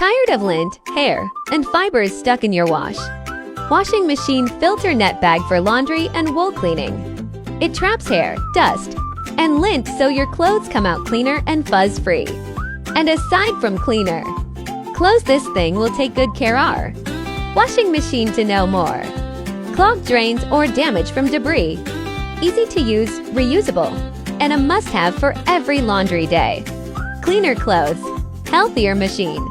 Tired of lint, hair, and fibers stuck in your wash? Washing machine filter net bag for laundry and wool cleaning. It traps hair, dust, and lint so your clothes come out cleaner and fuzz-free. And aside from cleaner, clothes this thing will take good care are. Washing machine to know more. Clogged drains or damage from debris. Easy to use, reusable, and a must-have for every laundry day. Cleaner clothes, healthier machine.